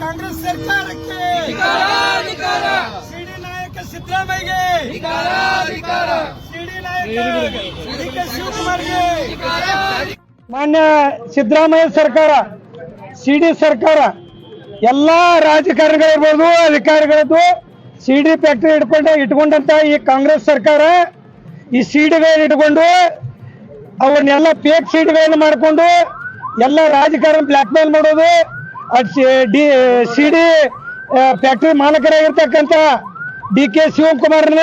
ಕಾಂಗ್ರೆಸ್ ಸರ್ಕಾರಕ್ಕೆ ಸಿಡಿ ನಾಯಕ ಸಿದ್ದರಾಮಯ್ಯಗೆ ಸಿಡಿ ನಾಯಕ ಡಿ.ಕೆ. ಶಿವಕುಮಾರ್ಗೆ ಮಾನ್ಯ ಸಿದ್ದರಾಮಯ್ಯ ಸರ್ಕಾರ ಸಿಡಿ ಸರ್ಕಾರ ಎಲ್ಲಾ ರಾಜಕಾರಣಿಗಳಿರ್ಬೋದು ಅಧಿಕಾರಿಗಳದ್ದು ಸಿಡಿ ಫ್ಯಾಕ್ಟರಿ ಇಟ್ಕೊಂಡಂತ ಈ ಕಾಂಗ್ರೆಸ್ ಸರ್ಕಾರ ಈ ಸಿಡಿಗಳನ್ನ ಇಟ್ಕೊಂಡು ಅವನ್ನೆಲ್ಲ ಫೇಕ್ ಸಿಡಿಗಳನ್ನ ಮಾಡಿಕೊಂಡು ಎಲ್ಲ ರಾಜಕಾರಣ ಬ್ಲಾಕ್ ಮೇಲ್ ಮಾಡೋದು ಸಿಡಿ ಫ್ಯಾಕ್ಟರಿ ಮಾಲಕರಾಗಿರ್ತಕ್ಕಂಥ ಡಿ.ಕೆ. ಶಿವಕುಮಾರ್ನ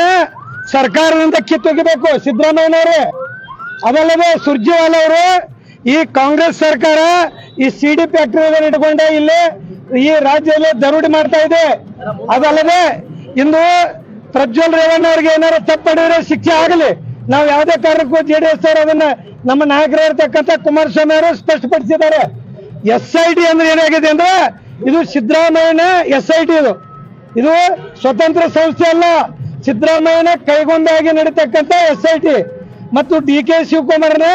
ಸರ್ಕಾರದಿಂದ ಕಿತ್ತೊಗಿಬೇಕು ಸಿದ್ದರಾಮಯ್ಯನವರು. ಅದಲ್ಲದೆ ಸುರ್ಜೇವಾಲಾ ಅವರು ಈ ಕಾಂಗ್ರೆಸ್ ಸರ್ಕಾರ ಈ ಸಿಡಿ ಫ್ಯಾಕ್ಟರಿಗಳನ್ನು ಇಟ್ಕೊಂಡೆ ಇಲ್ಲಿ ಈ ರಾಜ್ಯದಲ್ಲಿ ದರೋಡೆ ಮಾಡ್ತಾ ಇದೆ. ಅದಲ್ಲದೆ ಇಂದು ಪ್ರಜ್ವಲ್ ರೇವಣ್ಣ ಅವ್ರಿಗೆ ಏನಾದ್ರು ತಪ್ಪು ಮಾಡಿದ್ರೆ ಶಿಕ್ಷೆ ಆಗಲಿ. ನಾವು ಯಾವುದೇ ಕಾರಣಕ್ಕೂ JDS ಅವರು ಅದನ್ನ ನಮ್ಮ ನಾಯಕರಾಗಿರ್ತಕ್ಕಂಥ ಕುಮಾರಸ್ವಾಮಿ ಅವರು ಸ್ಪಷ್ಟಪಡಿಸಿದ್ದಾರೆ. SIT ಅಂದ್ರೆ ಏನಾಗಿದೆ ಅಂದ್ರೆ ಇದು ಸಿದ್ದರಾಮಯ್ಯನ SIT ಇದು ಸ್ವತಂತ್ರ ಸಂಸ್ಥೆ ಅಲ್ಲ, ಸಿದ್ದರಾಮಯ್ಯನ ಕೈಗೊಂದಾಗಿ ನಡೀತಕ್ಕಂಥ SIT ಮತ್ತು ಡಿ.ಕೆ. ಶಿವಕುಮಾರ್ನ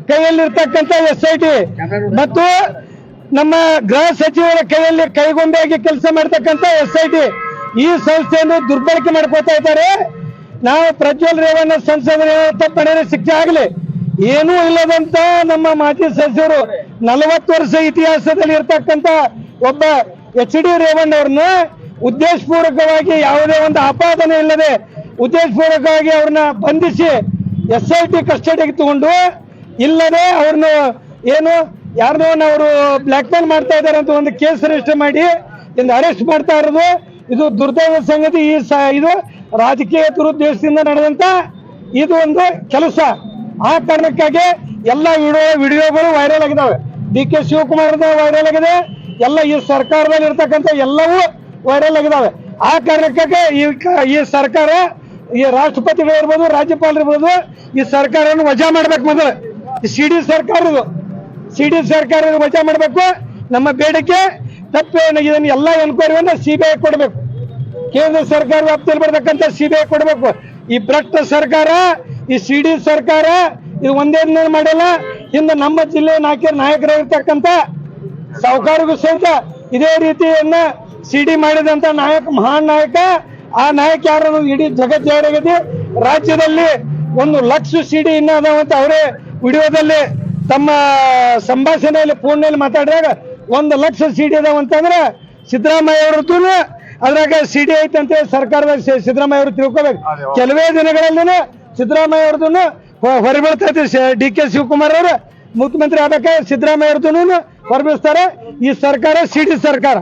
ಕೈಯಲ್ಲಿರ್ತಕ್ಕಂಥ SIT ಮತ್ತು ನಮ್ಮ ಗೃಹ ಸಚಿವರ ಕೈಯಲ್ಲಿ ಕೈಗೊಂದಾಗಿ ಕೆಲಸ ಮಾಡ್ತಕ್ಕಂಥ SIT ಈ ಸಂಸ್ಥೆಯನ್ನು ದುರ್ಬಳಕೆ ಮಾಡ್ಕೋತಾ ಇದ್ದಾರೆ. ನಾವು ಪ್ರಜ್ವಲ್ ರೇವಣ್ಣ ಸಂಸದರು ತಪ್ಪಣೆ ಶಿಕ್ಷೆ ಆಗಲಿ. ಏನೂ ಇಲ್ಲದಂತ ನಮ್ಮ ಮಾಜಿ ಸಚಿವರು 40 ವರ್ಷ ಇತಿಹಾಸದಲ್ಲಿ ಇರ್ತಕ್ಕಂಥ ಒಬ್ಬ HD ರೇವಣ್ಣ ಅವ್ರನ್ನ ಉದ್ದೇಶಪೂರ್ವಕವಾಗಿ ಯಾವುದೇ ಒಂದು ಆಪಾದನೆ ಇಲ್ಲದೆ ಉದ್ದೇಶಪೂರ್ವಕವಾಗಿ ಅವ್ರನ್ನ ಬಂಧಿಸಿ SIT ಕಸ್ಟಡಿಗೆ ತಗೊಂಡು ಇಲ್ಲದೆ ಅವ್ರನ್ನ ಏನು ಯಾರನ್ನ ಅವರು ಬ್ಲಾಕ್ ಮೇಲ್ ಮಾಡ್ತಾ ಇದ್ದಾರೆ ಅಂತ ಒಂದು ಕೇಸ್ ರಿಜಿಸ್ಟರ್ ಮಾಡಿ ಇಂದು ಅರೆಸ್ಟ್ ಮಾಡ್ತಾ ಇರೋದು ಇದು ದುರ್ದೈವ ಸಂಗತಿ. ಇದು ರಾಜಕೀಯ ದುರುದ್ದೇಶದಿಂದ ನಡೆದಂತ ಇದು ಒಂದು ಕೆಲಸ. ಆ ಕಾರಣಕ್ಕಾಗಿ ಎಲ್ಲ ವಿಡಿಯೋಗಳು ವೈರಲ್ ಆಗಿದ್ದಾವೆ. ಡಿ.ಕೆ. ಶಿವಕುಮಾರ್ ವೈರಲ್ ಆಗಿದೆ, ಎಲ್ಲ ಈ ಸರ್ಕಾರದಲ್ಲಿ ಇರ್ತಕ್ಕಂಥ ಎಲ್ಲವೂ ವೈರಲ್ ಆಗಿದ್ದಾವೆ. ಆ ಕಾರಣಕ್ಕಾಗಿ ಈ ಸರ್ಕಾರ ಈ ರಾಷ್ಟ್ರಪತಿಗಳಿರ್ಬೋದು ರಾಜ್ಯಪಾಲರಿರ್ಬೋದು ಈ ಸರ್ಕಾರವನ್ನು ವಜಾ ಮಾಡ್ಬೇಕು. ಮೊದಲು ಸಿಡಿ ಸರ್ಕಾರ ವಜಾ ಮಾಡ್ಬೇಕು. ನಮ್ಮ ಬೇಡಿಕೆ ತಪ್ಪೇನು ಇದನ್ನ ಎಲ್ಲ ಎನ್ಕ್ವೈರಿಯನ್ನು CBI ಕೊಡಬೇಕು. ಕೇಂದ್ರ ಸರ್ಕಾರ ವ್ಯಾಪ್ತಿಯಲ್ಲಿ ಬರ್ತಕ್ಕಂಥ CBI ಕೊಡಬೇಕು. ಈ ಭ್ರಷ್ಟ ಸರ್ಕಾರ ಈ ಸಿಡಿ ಸರ್ಕಾರ ಇದು ಒಂದೇ ಮಾಡಿಲ್ಲ. ಇನ್ನು ನಮ್ಮ ಜಿಲ್ಲೆ ನಾಯಕರಾಗಿರ್ತಕ್ಕಂಥ ಸಾಹುಕಾರಗೂ ಸಹಿತ ಇದೇ ರೀತಿಯನ್ನ ಸಿಡಿ ಮಾಡಿದಂತ ಮಹಾನ್ ನಾಯಕ. ಆ ನಾಯಕ ಯಾರು ಇಡೀ ಜಗತ್ ಜಾಹೀರಾಗಿದೆ. ರಾಜ್ಯದಲ್ಲಿ 1 ಲಕ್ಷ ಸಿಡಿ ಇನ್ನ ಅದಾವಂತ ಅವರೇ ವಿಡಿಯೋದಲ್ಲಿ ತಮ್ಮ ಸಂಭಾಷಣೆಯಲ್ಲಿ ಫೋನ್ನಲ್ಲಿ ಮಾತಾಡಿದಾಗ 1 ಲಕ್ಷ ಸಿಡಿ ಅದಾವಂತಂದ್ರೆ ಸಿದ್ದರಾಮಯ್ಯ ಅವ್ರದ್ದು ಅದ್ರಾಗ ಸಿಡಿ ಐತಂತೆ ಸರ್ಕಾರದಾಗ ಸಿದ್ದರಾಮಯ್ಯ ಅವರು ತಿಳ್ಕೋಬೇಕು. ಕೆಲವೇ ದಿನಗಳಲ್ಲಿ ಸಿದ್ದರಾಮಯ್ಯ ಅವ್ರದ್ದು ಹೊರಬೀಳ್ತೈತಿ. ಡಿ.ಕೆ. ಶಿವಕುಮಾರ್ ಅವರು ಮುಖ್ಯಮಂತ್ರಿ ಆಗ್ಬೇಕಾದ್ರೆ ಸಿದ್ದರಾಮಯ್ಯ ಅವ್ರದ್ದು ಹೊರಬೀಳಿಸ್ತಾರೆ. ಈ ಸರ್ಕಾರ ಸಿಡಿ ಸರ್ಕಾರ.